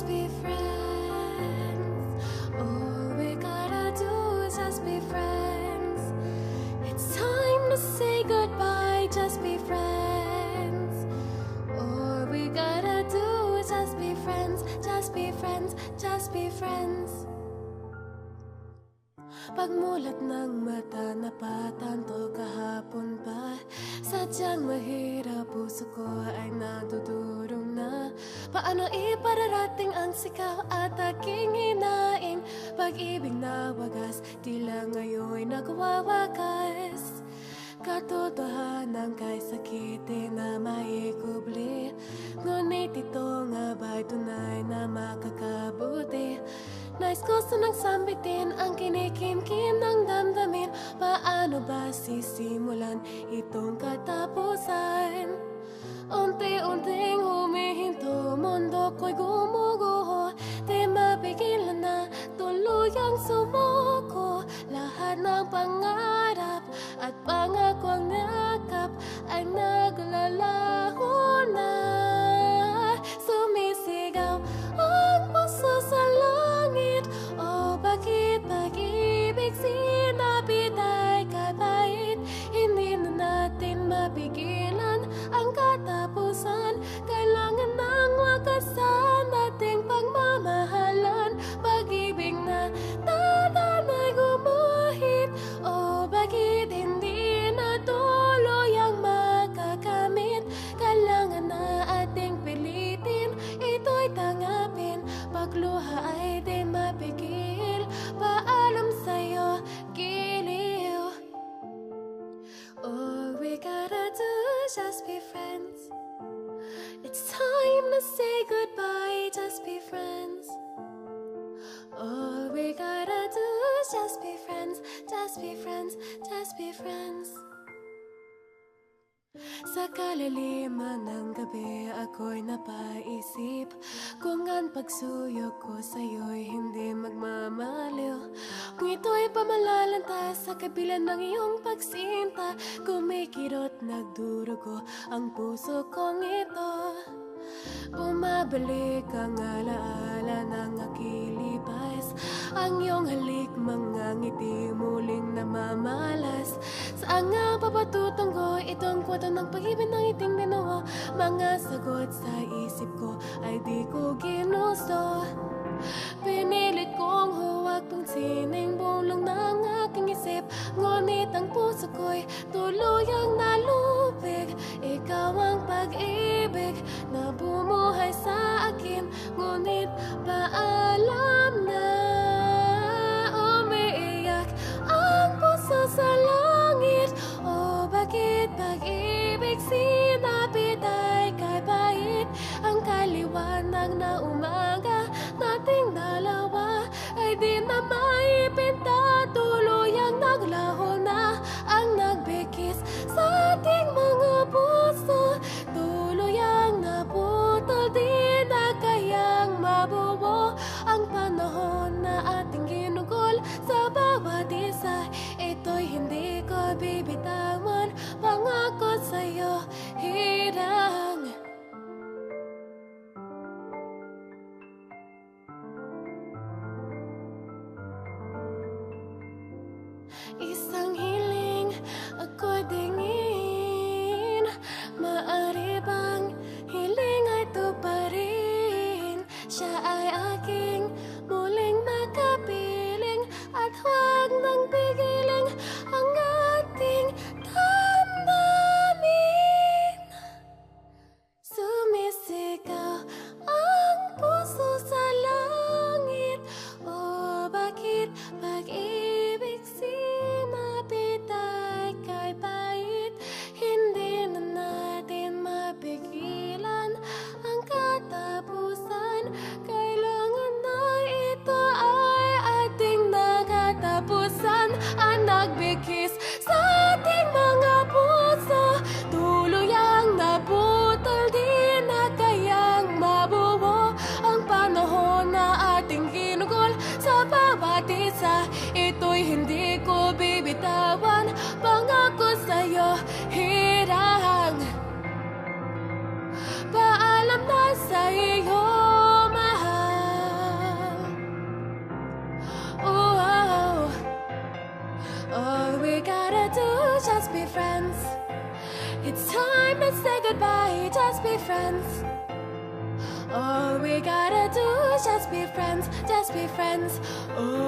just be friends. All we gotta do is just be friends. It's time to say goodbye, just be friends. All we gotta do is just be friends, just be friends, just be friends. Pagmulat ng mata, napatanto kahapon pa. Sadyang mahirap, puso ko ay nadudurong na. Paano ipararating ang sigaw at aking hinaing pag-ibig na wagas, tila ngayon'y nagwawakas. Katotohanan kay sakitin na maikubli, ngunit ito nga ba'y tunay na makakabuti? Nais ko sanang sambitin ang kinikimkim ng damdamin. Paano ba sisimulan itong katapusan? Unti-unting humihinto, mundo ko'y gumuguho. Di mapigilan na tuluyang sumuko. Lahat ng pangarap at pangakwang nakap ay naglalaho na. Sumisigaw ang puso sa langit. Oh, bakit pag-ibig sinabi tayo kabait? Hindi na natin mapigilan ang katapusan. Kailangan ng wakasan ating pagmamahalan. Pag-ibig na tatanay gumuhit. Oh, bakit hindi na tuluyang makakamit? Kailangan na ating pilitin, ito'y tangapin. Pagluha ay di mapigil, paalam sa'yo, giliw. All we gotta do is just be friends. It's time to say goodbye, just be friends. All we gotta do is just be friends, just be friends, just be friends. Sa kalaliman ng gabi ako'y napaisip kung ang pagsuyok ko sa'yo'y hindi magmamaliw. Kung ito'y pamalalanta sa kabila ng iyong pagsinta, kumikirot nagdurugo ang puso kong ito. Bumabalik ang alaala ng akilipas, ang iyong halik, mga ngiti muling namamalas. Saan nga papatutungo itong kwento ng pag-ibig ng iting dinuho? Mga sagot sa isip ko ay di ko ginusto. Pinilit kong huwag pansinin bulong ng aking isip, ngunit ang puso ko'y tuluyang nalubig. Ikaw ang pag-ibig na bumuhay sa akin, ngunit paalam na. Umiiyak ang puso sa langit. Oh, bakit pag-ibig sinabi tayo kabait? Ang kaliwanag na umaga nating dalawa ay di na maipinta. Tuluyang naglaho na ang nagbigis sa ating mga puso. Tuluyang naputol, di na kayang mabuo ang panahon na ating ginugol sa bawat isa. Ito'y hindi ko bibitawan, pangako sa'yo, hirang. Isang hiling ako'y dingin. Maari bang hiling ay tuparin? Siya ay aking muling makapiling, at huwag nang pigiling ang ating damdamin. Sumisigaw ang puso sa langit. Oh, bakit pag-ibig sinabi tayo kay bait? Hindi na natin mapigilan ang katapusan. Kailangan na ito ay ating nakatapusan. Ang nagbigis sa ating mga puso, tuluyang naputol, di na kayang mabuo ang panahon na ating ginugol sa bawat isa. Ito'y hindi ko bibitawan, pangako sa'yo, hirang. Paalam na sa iyo, mahal. It's time to say goodbye, just be friends. All we gotta do is just be friends, just be friends. Oh.